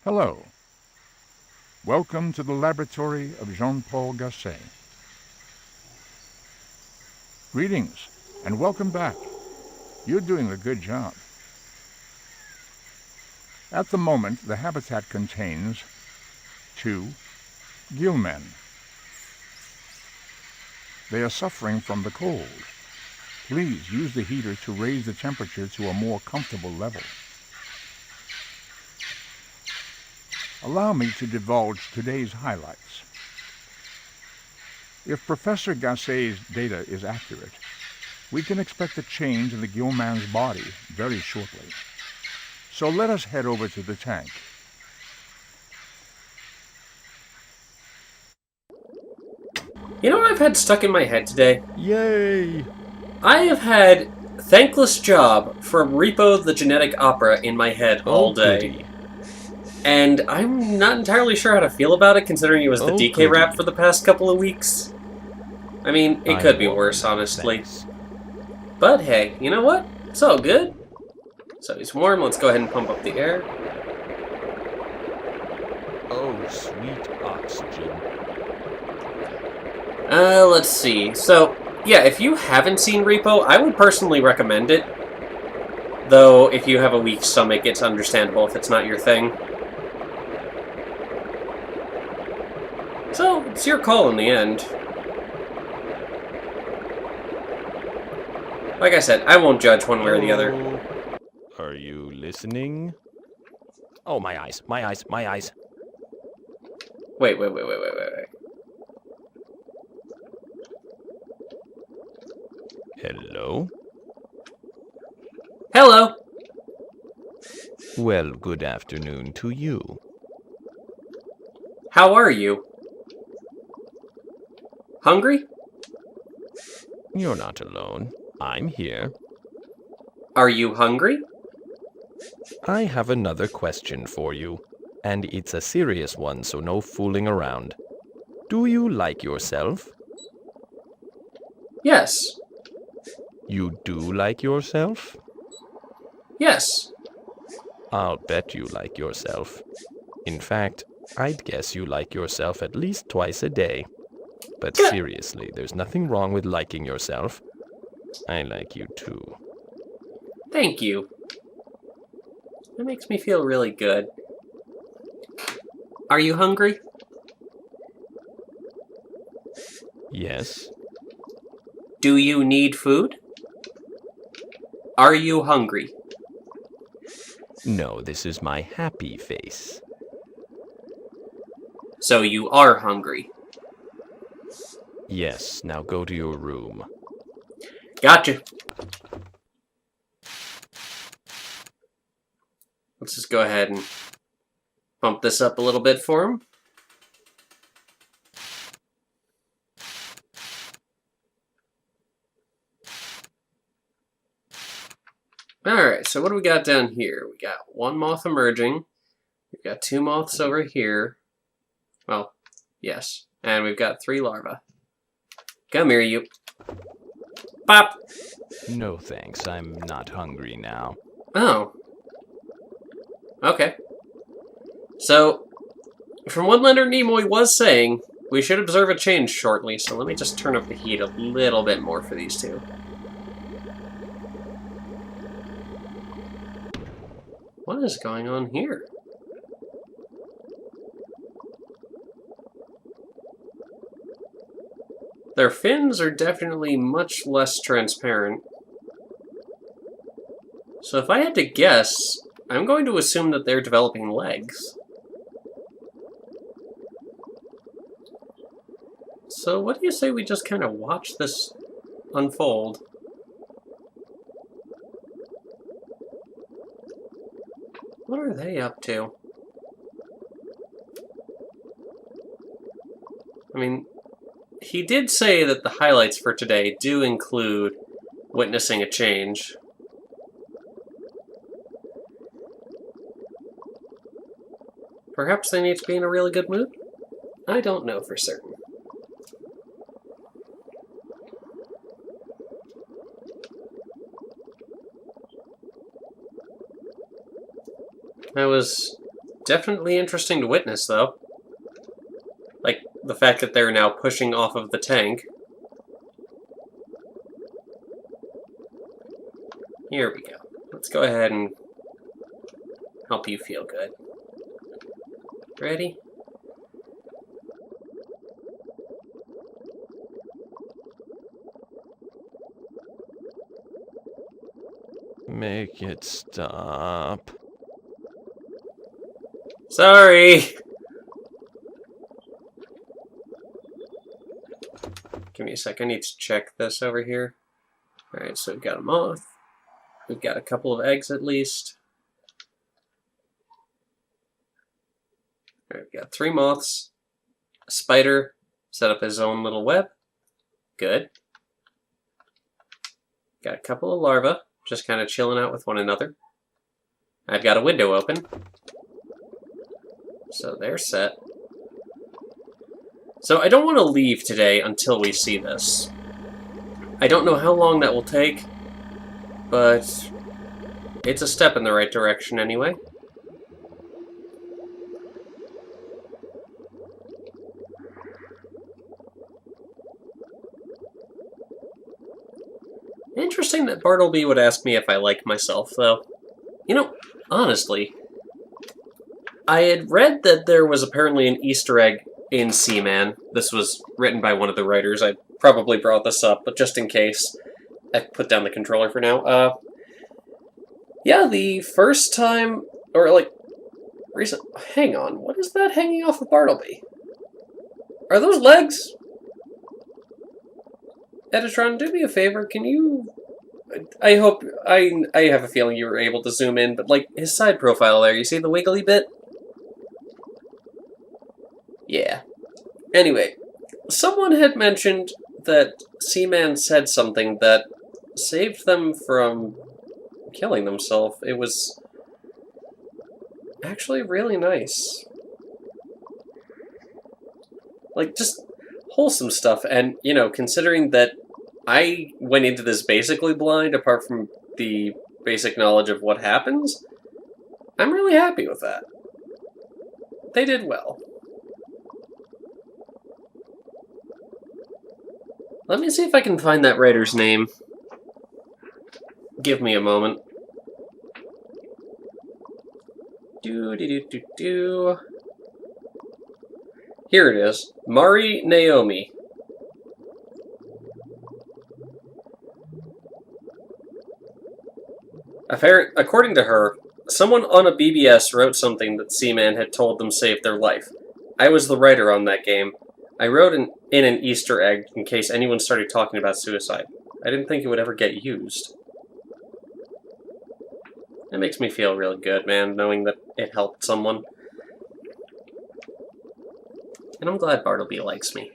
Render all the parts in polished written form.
Hello. Welcome to the laboratory of Jean-Paul Gasset. Greetings and welcome back. You're doing a good job. At the moment, the habitat contains 2 gillmen. They are suffering from the cold. Please use the heater to raise the temperature to a more comfortable level. Allow me to divulge today's highlights. If Professor Gasset's data is accurate, we can expect a change in the gillman's body very shortly. So let us head over to the tank. You know what I've had stuck in my head today? Yay! I have had Thankless Job from Repo the Genetic Opera in my head all day. Goody. And I'm not entirely sure how to feel about it, considering it was the DK rap goody. for the past couple of weeks. I mean, it could be worse, honestly. Thanks. But hey, you know what? It's all good. So he's warm, let's go ahead and pump up the air. Oh, sweet oxygen. Let's see. So, yeah, if you haven't seen Repo, I would personally recommend it. Though, if you have a weak stomach, it's understandable if it's not your thing. So, it's your call in the end. Like I said, I won't judge one way or the other. Are you listening? Oh, my eyes, my eyes, my eyes. Wait. Hello? Hello! Well, good afternoon to you. How are you? Hungry? You're not alone. I'm here. Are you hungry? I have another question for you, and it's a serious one, so no fooling around. Do you like yourself? Yes. You do like yourself? Yes. I'll bet you like yourself. In fact, I'd guess you like yourself at least twice a day. But Good. seriously, there's nothing wrong with liking yourself. I like you too. Thank you. That makes me feel really good. Are you hungry? Yes? Do you need food? Are you hungry? No, this is my happy face. So you are hungry. Yes, now go to your room. Gotcha. Let's just go ahead and bump this up a little bit for him. Alright, so what do we got down here? We got 1 moth emerging. We've got 2 moths over here. Well, yes. And we've got 3 larvae. Come here, you. Pop! No thanks, I'm not hungry now. Oh. Okay. So, from what Leonard Nimoy was saying, we should observe a change shortly, so let me just turn up the heat a little bit more for these two. What is going on here? Their fins are definitely much less transparent. So if I had to guess, I'm going to assume that they're developing legs. So what do you say we just kind of watch this unfold? What are they up to? I mean, he did say that the highlights for today do include witnessing a change. Perhaps they need to be in a really good mood? I don't know for certain. I was definitely interesting to witness, though. Like, the fact that they're now pushing off of the tank. Here we go. Let's go ahead and help you feel good. Ready? Make it stop. Sorry! Give me a sec, I need to check this over here. Alright, so we've got a moth. We've got a couple of eggs at least. Alright, we've got 3 moths. A spider set up his own little web. Good. Got a couple of larvae, just kind of chilling out with one another. I've got a window open. So they're set. So I don't want to leave today until we see this. I don't know how long that will take, but it's a step in the right direction anyway. Interesting that Bartleby would ask me if I like myself, though. You know, honestly, I had read that there was apparently an Easter egg in Seaman. This was written by one of the writers. I probably brought this up, but just in case, I put down the controller for now. Yeah, the first time, or like, recent. Hang on, what is that hanging off of Bartleby? Are those legs? Editron, do me a favor, can you... I hope... I have a feeling you were able to zoom in, but like, his side profile there, you see the wiggly bit? Yeah. Anyway, someone had mentioned that Seaman said something that saved them from killing themselves. It was actually really nice. Like, just wholesome stuff, and, you know, considering that I went into this basically blind, apart from the basic knowledge of what happens, I'm really happy with that. They did well. Let me see if I can find that writer's name. Give me a moment. Do. Here it is. Mari Naomi. According to her, someone on a BBS wrote something that Seaman had told them saved their life. I was the writer on that game. I wrote in an Easter egg in case anyone started talking about suicide. I didn't think it would ever get used. It makes me feel really good, man, knowing that it helped someone. And I'm glad Bartleby likes me.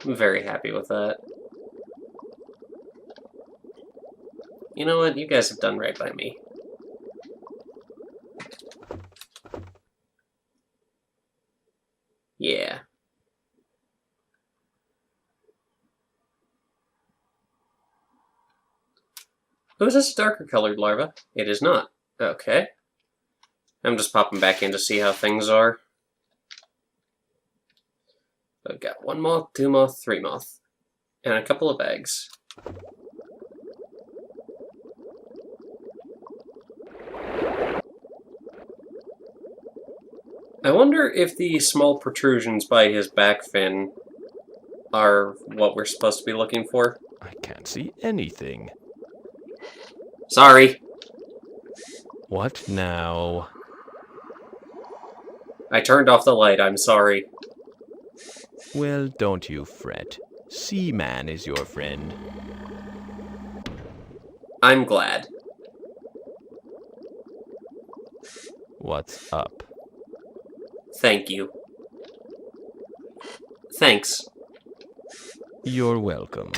I'm very happy with that. You know what? You guys have done right by me. Yeah. Oh, is this a darker colored larva? It is not. Okay. I'm just popping back in to see how things are. I've got 1 moth, 2 moth, 3 moth, and a couple of eggs. I wonder if the small protrusions by his back fin are what we're supposed to be looking for. I can't see anything. Sorry. What now? I turned off the light, I'm sorry. Well, don't you fret. Seaman is your friend. I'm glad. What's up? Thank you. Thanks. You're welcome.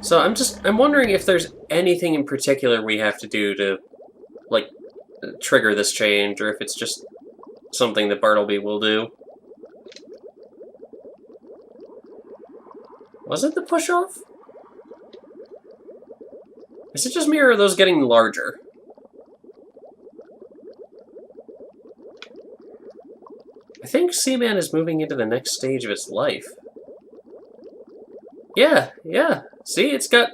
So I'm wondering if there's anything in particular we have to do to, like, trigger this change, or if it's just something that Bartleby will do. Was it the push-off? Is it just me, or are those getting larger? I think Seaman is moving into the next stage of its life. Yeah. See, it's got...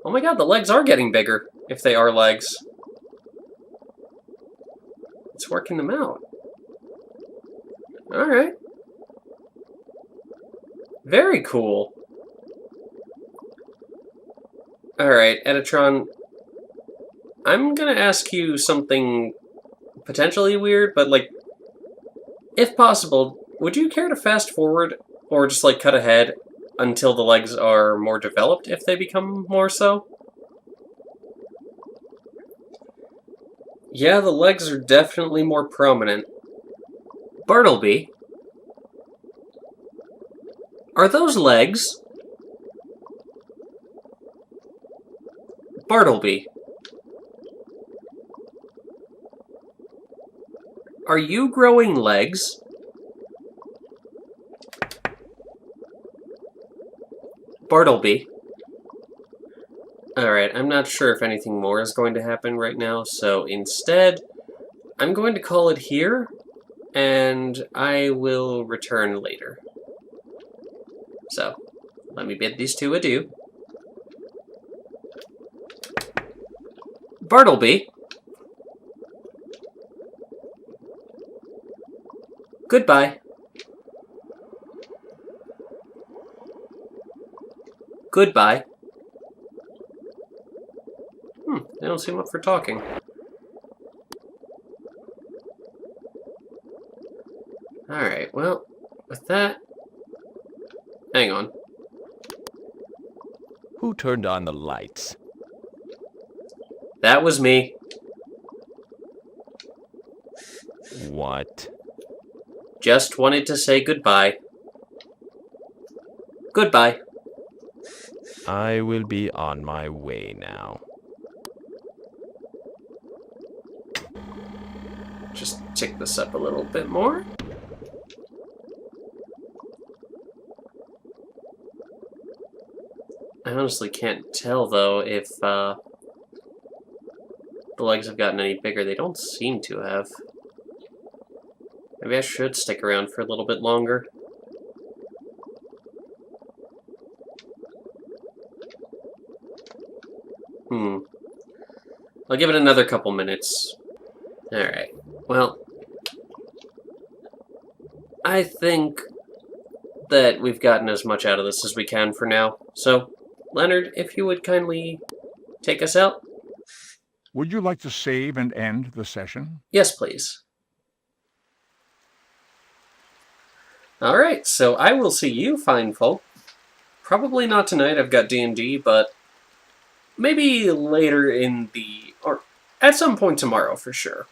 Oh my god, the legs are getting bigger, if they are legs. It's working them out. Alright. Very cool. Alright, Editron. I'm gonna ask you something potentially weird, but, like, if possible, would you care to fast forward, or just, like, cut ahead until the legs are more developed, if they become more so? Yeah, the legs are definitely more prominent. Bartleby? Are those legs? Bartleby. Are you growing legs? Bartleby. Alright, I'm not sure if anything more is going to happen right now, so instead, I'm going to call it here, and I will return later. So, let me bid these two adieu. Bartleby. Goodbye. Goodbye. They don't seem up for talking. Alright, well, with that... Hang on. Who turned on the lights? That was me. What? Just wanted to say goodbye. Goodbye. I will be on my way now. Just tick this up a little bit more. I honestly can't tell, though, if the legs have gotten any bigger. They don't seem to have. Maybe I should stick around for a little bit longer. I'll give it another couple minutes. Alright, well, I think that we've gotten as much out of this as we can for now. So, Leonard, if you would kindly take us out? Would you like to save and end the session? Yes, please. Alright, so I will see you fine folk. Probably not tonight, I've got D&D, but maybe later in the... or at some point tomorrow, for sure.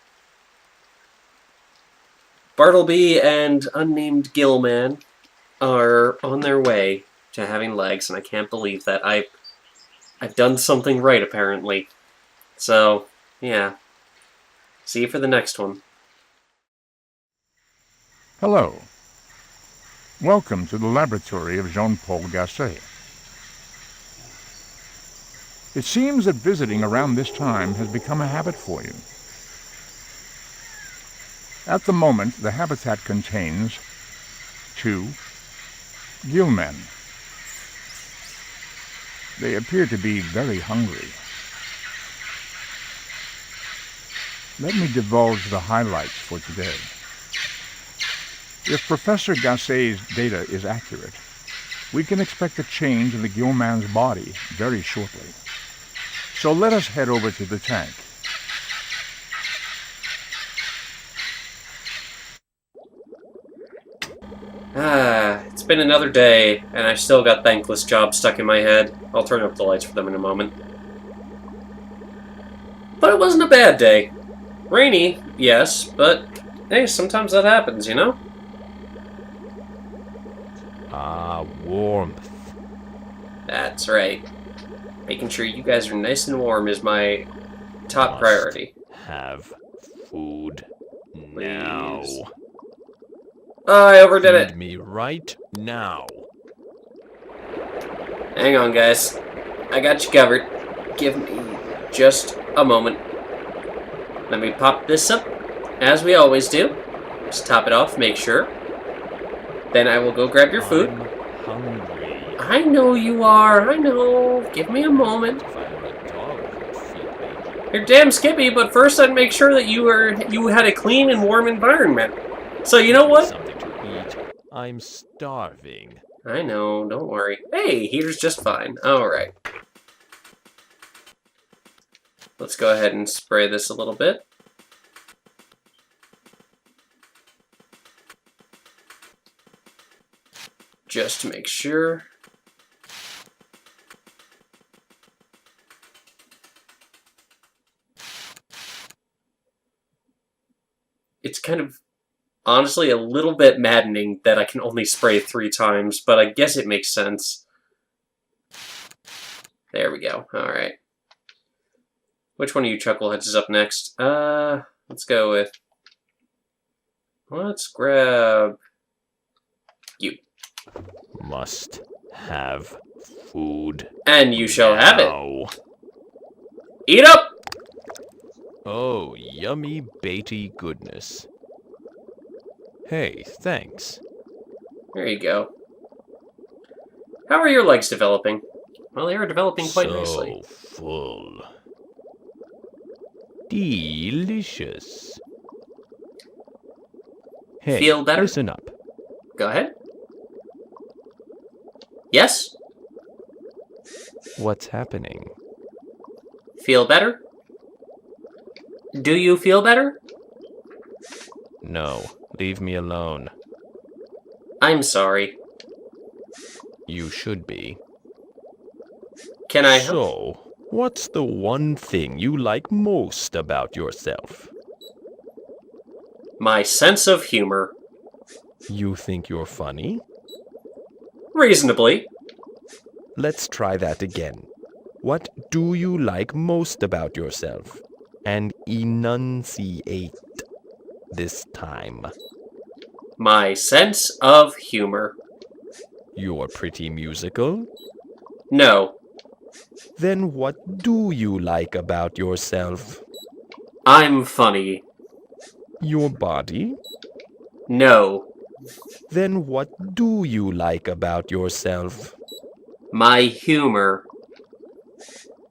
Bartleby and unnamed Gillman are on their way to having legs, and I can't believe that. I've done something right, apparently. So, yeah. See you for the next one. Hello. Welcome to the laboratory of Jean-Paul Gasset. It seems that visiting around this time has become a habit for you. At the moment, the habitat contains 2 gillmen. They appear to be very hungry. Let me divulge the highlights for today. If Professor Gasset's data is accurate, we can expect a change in the gillman's body very shortly. So let us head over to the tank. It's been another day, and I still got thankless jobs stuck in my head. I'll turn up the lights for them in a moment. But it wasn't a bad day. Rainy, yes, but hey, sometimes that happens, you know? Warmth. That's right. Making sure you guys are nice and warm is my top Must priority. Have food now. Please. Oh, I overdid Feed it. me right now. Hang on, guys. I got you covered. Give me just a moment. Let me pop this up, as we always do. Just top it off, make sure. Then I will go grab your food. I'm hungry. I know you are, I know. Give me a moment. If I were a dog, you'd feed me. You're damn skippy, but first I'd make sure that you had a clean and warm environment. So you know what? Something to eat. I'm starving. I know, don't worry. Hey, heater's just fine. Alright. Let's go ahead and spray this a little bit. Just to make sure. It's kind of, honestly, a little bit maddening that I can only spray 3 times, but I guess it makes sense. There we go. Alright. Which one of you chuckleheads is up next? Let's go with... Let's grab... you. Must have food. And you shall have it. now. Eat up! Oh, yummy baity goodness. Hey, thanks. There you go. How are your legs developing? Well, they are developing quite nicely. So full. Delicious. Hey, Feel better? listen up. Go ahead. Yes? What's happening? Feel better? Do you feel better? No, leave me alone. I'm sorry. You should be. Can I help? So, what's the one thing you like most about yourself? My sense of humor. You think you're funny? Reasonably. Let's try that again. What do you like most about yourself? And enunciate this time. My sense of humor. You're pretty musical? No. Then what do you like about yourself? I'm funny. Your body? No. Then what do you like about yourself? My humor.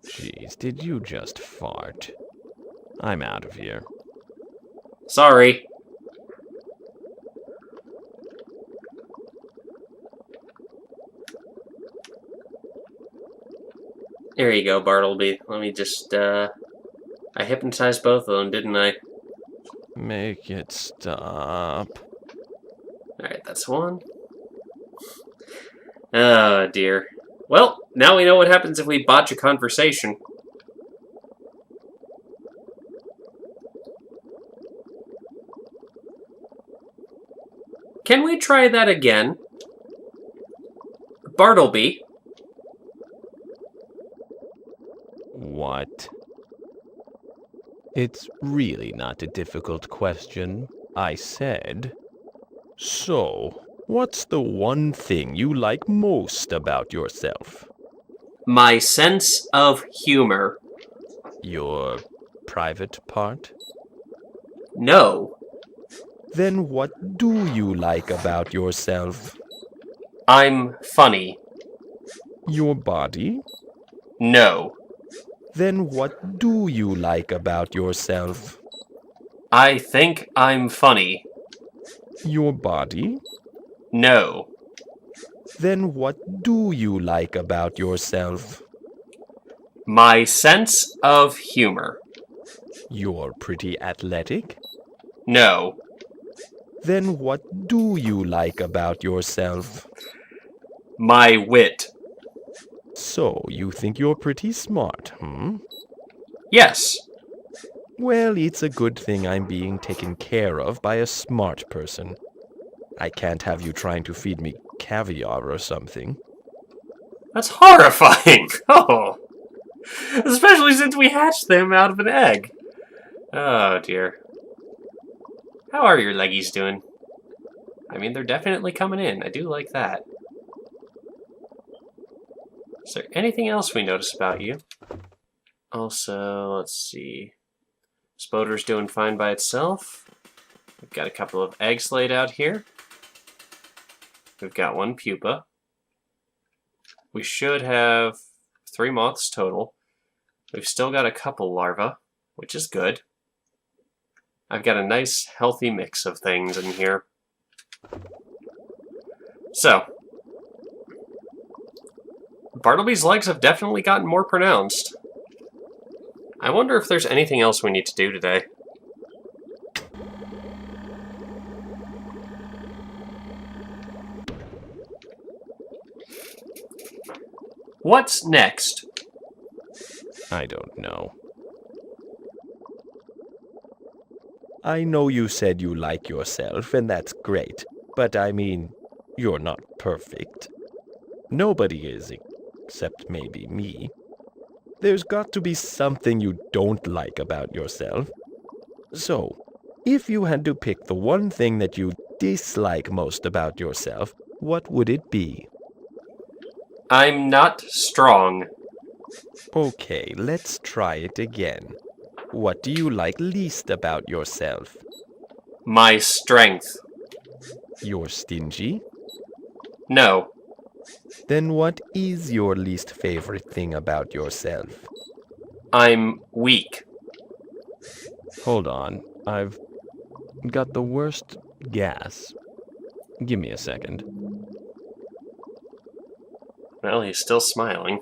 Jeez, did you just fart? I'm out of here. Sorry. There you go, Bartleby. Let me just, I hypnotized both of them, didn't I? Make it stop. Alright, that's one. Oh, dear. Well, now we know what happens if we botch a conversation. Can we try that again? Bartleby? What? It's really not a difficult question. I said. So, what's the one thing you like most about yourself? My sense of humor. Your private part? No. Then what do you like about yourself? I'm funny. Your body? No. Then what do you like about yourself? I think I'm funny. Your body? No. Then what do you like about yourself? My sense of humor. You're pretty athletic? No. Then what do you like about yourself? My wit. So, you think you're pretty smart, hmm? Yes. Well, it's a good thing I'm being taken care of by a smart person. I can't have you trying to feed me caviar or something. That's horrifying. Oh. Especially since we hatched them out of an egg. Oh, dear. How are your leggies doing? I mean, they're definitely coming in. I do like that. Is there anything else we notice about you? Also, let's see. Spoder's doing fine by itself. We've got a couple of eggs laid out here. We've got one pupa. We should have 3 moths total. We've still got a couple larvae, which is good. I've got a nice, healthy mix of things in here. So, Bartleby's legs have definitely gotten more pronounced. I wonder if there's anything else we need to do today. What's next? I don't know. I know you said you like yourself, and that's great. But I mean, you're not perfect. Nobody is, except maybe me. There's got to be something you don't like about yourself. So, if you had to pick the one thing that you dislike most about yourself, what would it be? I'm not strong. Okay, let's try it again. What do you like least about yourself? My strength. You're stingy? No. Then what is your least favorite thing about yourself? I'm weak. Hold on, I've got the worst gas. Give me a second. Well, he's still smiling.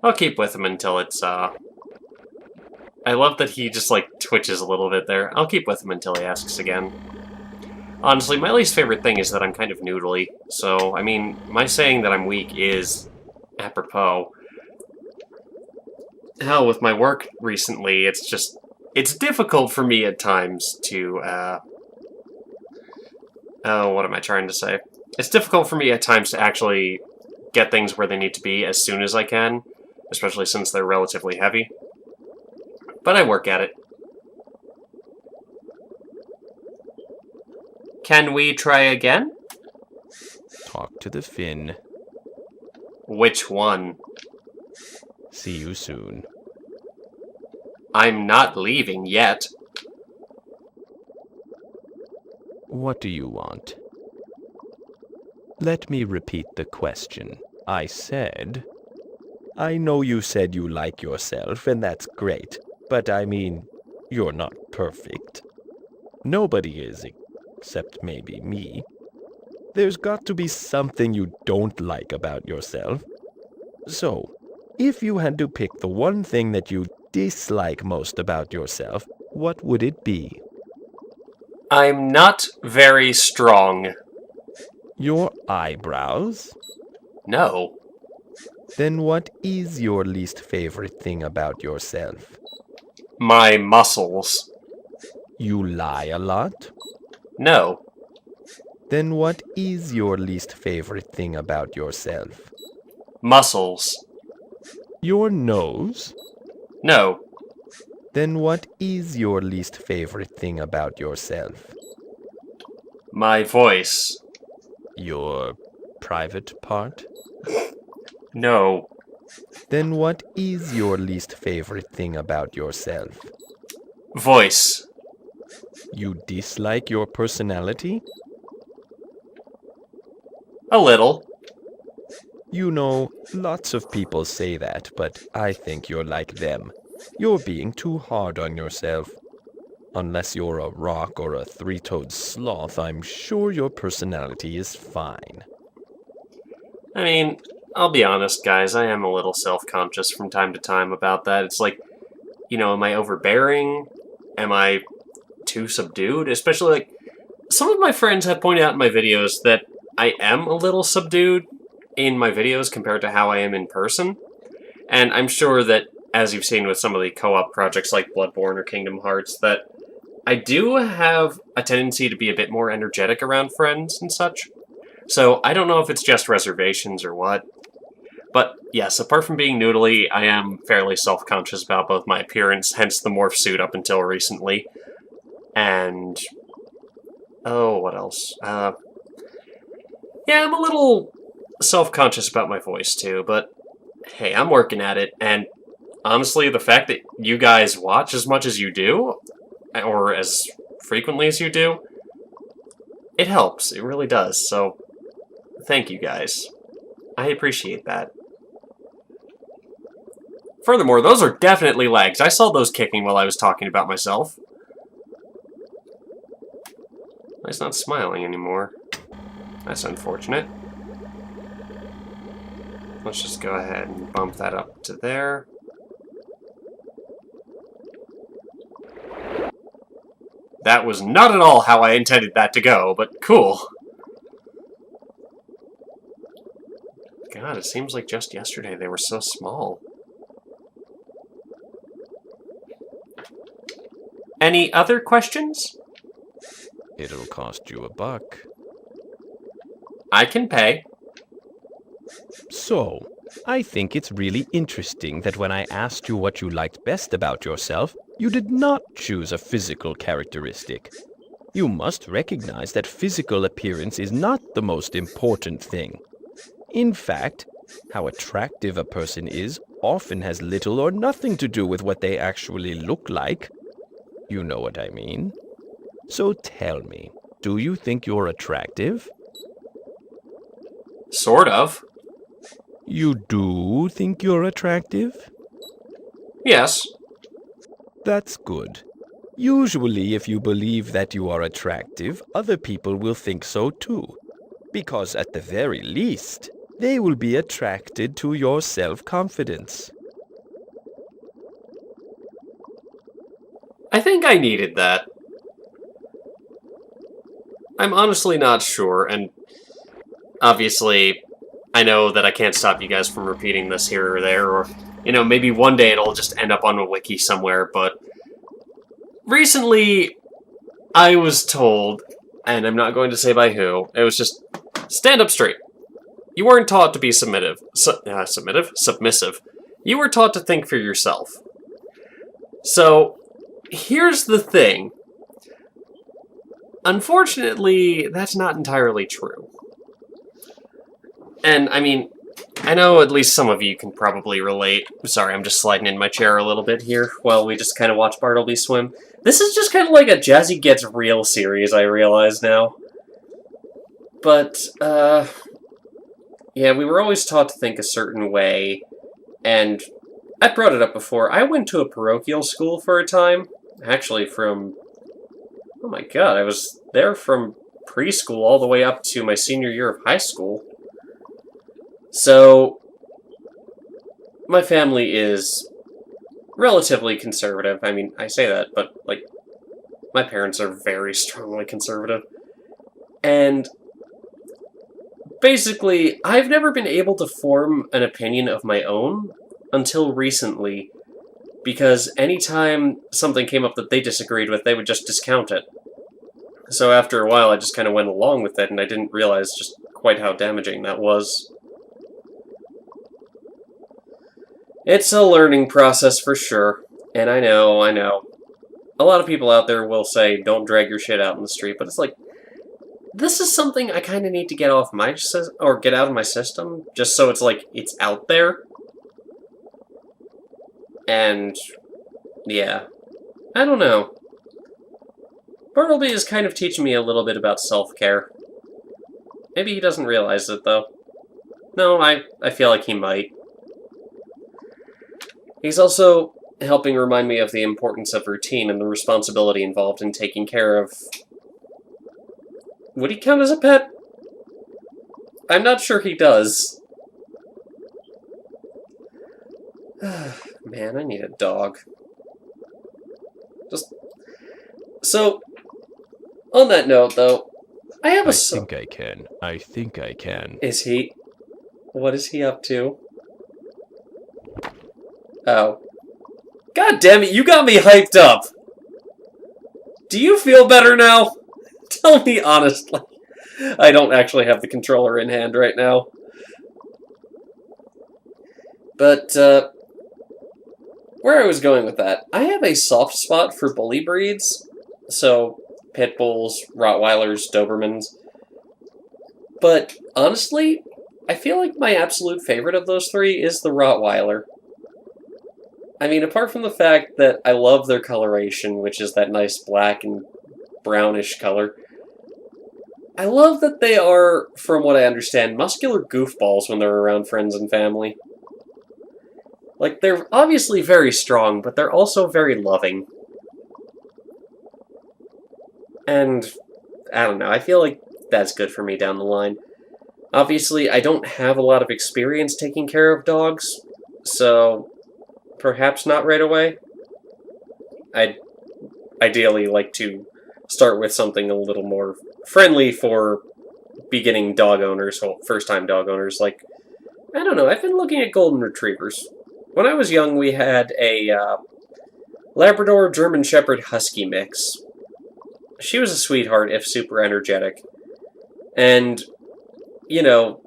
I'll keep with him until it's, I love that he just, like, twitches a little bit there. I'll keep with him until he asks again. Honestly, my least favorite thing is that I'm kind of noodly. So, I mean, my saying that I'm weak is apropos. Hell, with my work recently, it's difficult for me at times to, oh, what am I trying to say? It's difficult for me at times to actually get things where they need to be as soon as I can, especially since they're relatively heavy. But I work at it. Can we try again? Talk to the fin. Which one? See you soon. I'm not leaving yet. What do you want? Let me repeat the question. I said... I know you said you like yourself, and that's great. But I mean, you're not perfect. Nobody is, except maybe me. There's got to be something you don't like about yourself. So, if you had to pick the one thing that you dislike most about yourself, what would it be? I'm not very strong. Your eyebrows? No. Then what is your least favorite thing about yourself? My muscles. You lie a lot? No. Then what is your least favorite thing about yourself? Muscles. Your nose? No. Then what is your least favorite thing about yourself? My voice. Your private part? No. Then what is your least favorite thing about yourself? Voice. You dislike your personality? A little. You know, lots of people say that, but I think you're like them. You're being too hard on yourself. Unless you're a rock or a three-toed sloth, I'm sure your personality is fine. I mean, I'll be honest, guys, I am a little self-conscious from time to time about that. It's like, you know, am I overbearing? Am I too subdued? Especially, like, some of my friends have pointed out in my videos that I am a little subdued in my videos compared to how I am in person. And I'm sure that, as you've seen with some of the co-op projects like Bloodborne or Kingdom Hearts, that I do have a tendency to be a bit more energetic around friends and such. So I don't know if it's just reservations or what. But yes, apart from being noodly, I am fairly self-conscious about both my appearance, hence the morph suit up until recently. And... oh, what else? Yeah, I'm a little self-conscious about my voice too, but hey, I'm working at it, and honestly, the fact that you guys watch as much as you do, or as frequently as you do, it helps. It really does, so thank you guys. I appreciate that. Furthermore, those are definitely legs. I saw those kicking while I was talking about myself. He's not smiling anymore. That's unfortunate. Let's just go ahead and bump that up to there. That was not at all how I intended that to go, but cool. God, it seems like just yesterday they were so small. Any other questions? It'll cost you $1. I can pay. So, I think it's really interesting that when I asked you what you liked best about yourself, you did not choose a physical characteristic. You must recognize that physical appearance is not the most important thing. In fact, how attractive a person is often has little or nothing to do with what they actually look like. You know what I mean? So tell me, do you think you're attractive? Sort of. You do think you're attractive? Yes. That's good. Usually, if you believe that you are attractive, other people will think so too. Because at the very least, they will be attracted to your self-confidence. I think I needed that. I'm honestly not sure, and obviously, I know that I can't stop you guys from repeating this here or there, or, you know, maybe one day it'll just end up on a wiki somewhere, but recently, I was told, and I'm not going to say by who, it was just, stand up straight. You weren't taught to be submissive. You were taught to think for yourself. So, here's the thing. Unfortunately, that's not entirely true. And, I mean, I know at least some of you can probably relate. Sorry, I'm just sliding in my chair a little bit here while we just kind of watch Bartleby swim. This is just kind of like a Jazzy Gets Real series, I realize now. But, yeah, we were always taught to think a certain way, and I brought it up before. I went to a parochial school for a time, actually from, oh my god, I was there from preschool all the way up to my senior year of high school. So, my family is relatively conservative. I mean, I say that, but, like, my parents are very strongly conservative. And basically, I've never been able to form an opinion of my own until recently, because anytime something came up that they disagreed with, they would just discount it. So after a while, I just kind of went along with it, and I didn't realize just quite how damaging that was. It's a learning process for sure, and I know. A lot of people out there will say, don't drag your shit out in the street, but it's like, this is something I kind of need to get off my or get out of my system, just so it's like, it's out there. And, yeah. I don't know. Bartleby is kind of teaching me a little bit about self-care. Maybe he doesn't realize it, though. No, I feel like he might. He's also helping remind me of the importance of routine and the responsibility involved in taking care of... Would he count as a pet? I'm not sure he does. Man, I need a dog. So, on that note, though, I have a son. I think I can. Is he? What is he up to? Oh. God damn it, you got me hyped up! Do you feel better now? Tell me honestly. I don't actually have the controller in hand right now. But, where I was going with that, I have a soft spot for bully breeds. So, pit bulls, Rottweilers, Dobermans. But, honestly, I feel like my absolute favorite of those three is the Rottweiler. I mean, apart from the fact that I love their coloration, which is that nice black and brownish color, I love that they are, from what I understand, muscular goofballs when they're around friends and family. Like, they're obviously very strong, but they're also very loving. And, I don't know, I feel like that's good for me down the line. Obviously, I don't have a lot of experience taking care of dogs, so perhaps not right away. I'd ideally like to start with something a little more friendly for beginning dog owners, or first-time dog owners. Like, I don't know, I've been looking at golden retrievers. When I was young, we had a Labrador German Shepherd Husky mix. She was a sweetheart, if super energetic. And, you know,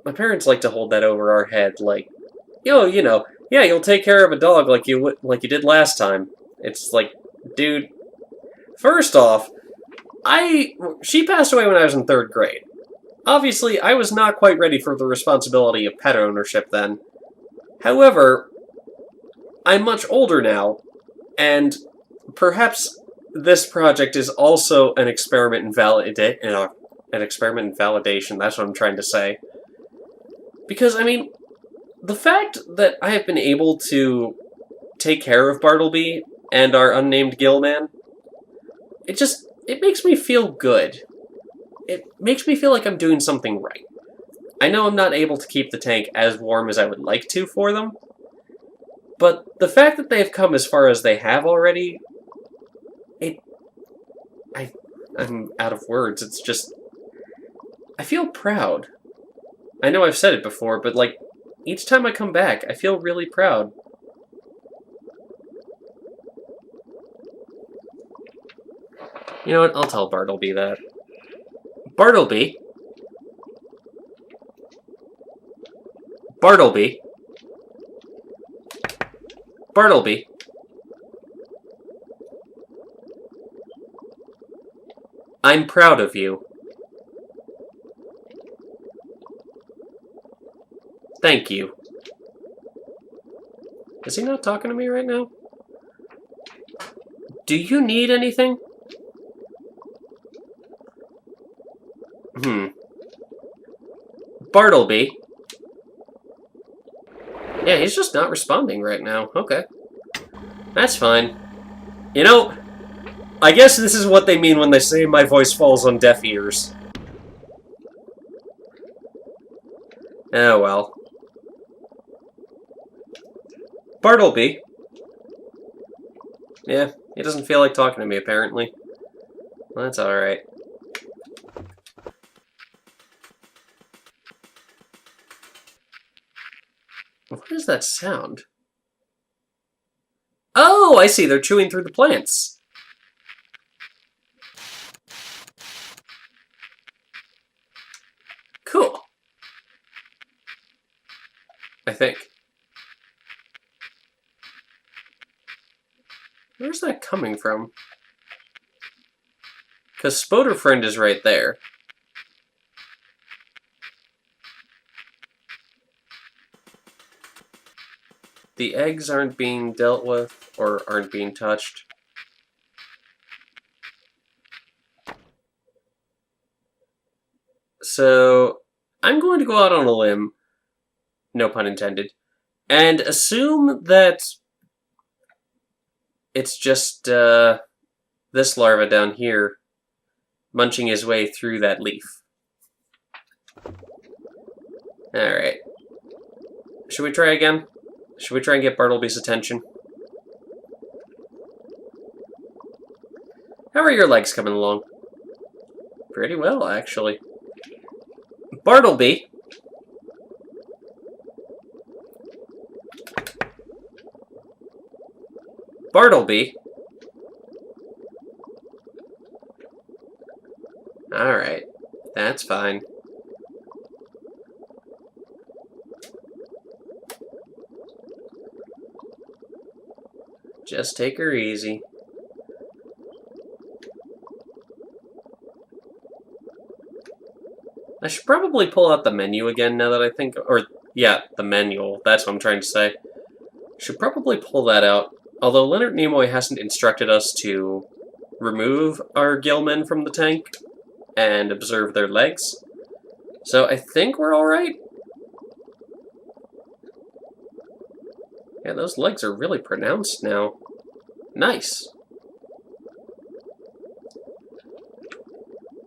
my parents like to hold that over our head, like, yo, you know, yeah, you'll take care of a dog like you did last time. It's like, dude, first off, she passed away when I was in 3rd grade. Obviously, I was not quite ready for the responsibility of pet ownership then. However, I'm much older now, and perhaps this project is also an experiment in validation. That's what I'm trying to say. Because, I mean, the fact that I have been able to take care of Bartleby and our unnamed Gillman, it makes me feel good. It makes me feel like I'm doing something right. I know I'm not able to keep the tank as warm as I would like to for them, but the fact that they've come as far as they have already, I'm out of words. It's just, I feel proud. I know I've said it before, but like, each time I come back, I feel really proud. You know what? I'll tell Bartleby that. Bartleby? Bartleby? Bartleby? I'm proud of you. Thank you. Is he not talking to me right now? Do you need anything? Bartleby? Yeah, he's just not responding right now. Okay. That's fine. You know, I guess this is what they mean when they say my voice falls on deaf ears. Oh well. Bartleby? Yeah, he doesn't feel like talking to me, apparently. Well, that's alright. What is that sound? Oh, I see. They're chewing through the plants. Cool. I think. Where's that coming from? Because Spoder Friend is right there. The eggs aren't being dealt with, or aren't being touched. So, I'm going to go out on a limb, no pun intended, and assume that it's just this larva down here munching his way through that leaf. Alright. Should we try again? Should we try and get Bartleby's attention? How are your legs coming along? Pretty well, actually. Bartleby! Bartleby! Alright. That's fine. Just take her easy. I should probably pull out the menu again now that I think... Or, yeah, the manual. That's what I'm trying to say. Should probably pull that out. Although Leonard Nimoy hasn't instructed us to remove our gillmen from the tank and observe their legs. So I think we're alright. Yeah, those legs are really pronounced now. Nice.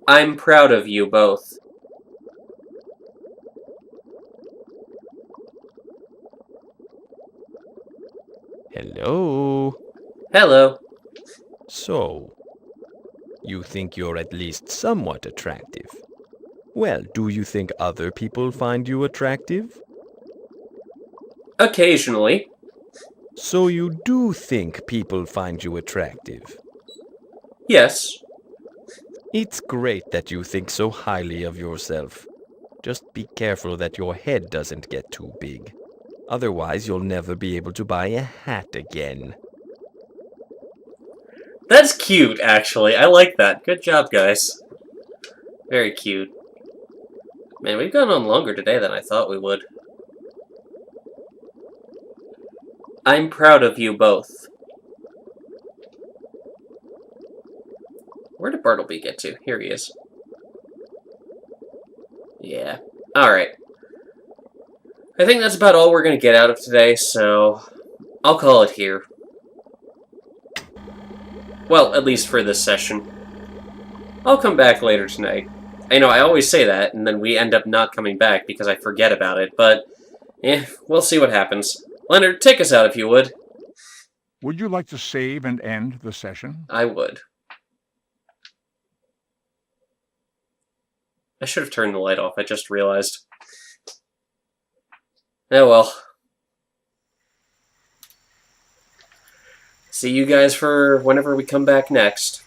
I'm proud of you both. Hello? Hello. So, you think you're at least somewhat attractive. Well, do you think other people find you attractive? Occasionally. So you do think people find you attractive? Yes. It's great that you think so highly of yourself. Just be careful that your head doesn't get too big. Otherwise, you'll never be able to buy a hat again. That's cute, actually. I like that. Good job, guys. Very cute. Man, we've gone on longer today than I thought we would. I'm proud of you both. Where did Bartleby get to? Here he is. Yeah. Alright. I think that's about all we're going to get out of today, so I'll call it here. Well, at least for this session. I'll come back later tonight. I know, I always say that, and then we end up not coming back because I forget about it, but we'll see what happens. Leonard, take us out if you would. Would you like to save and end the session? I would. I should have turned the light off, I just realized. Oh well. See you guys for whenever we come back next.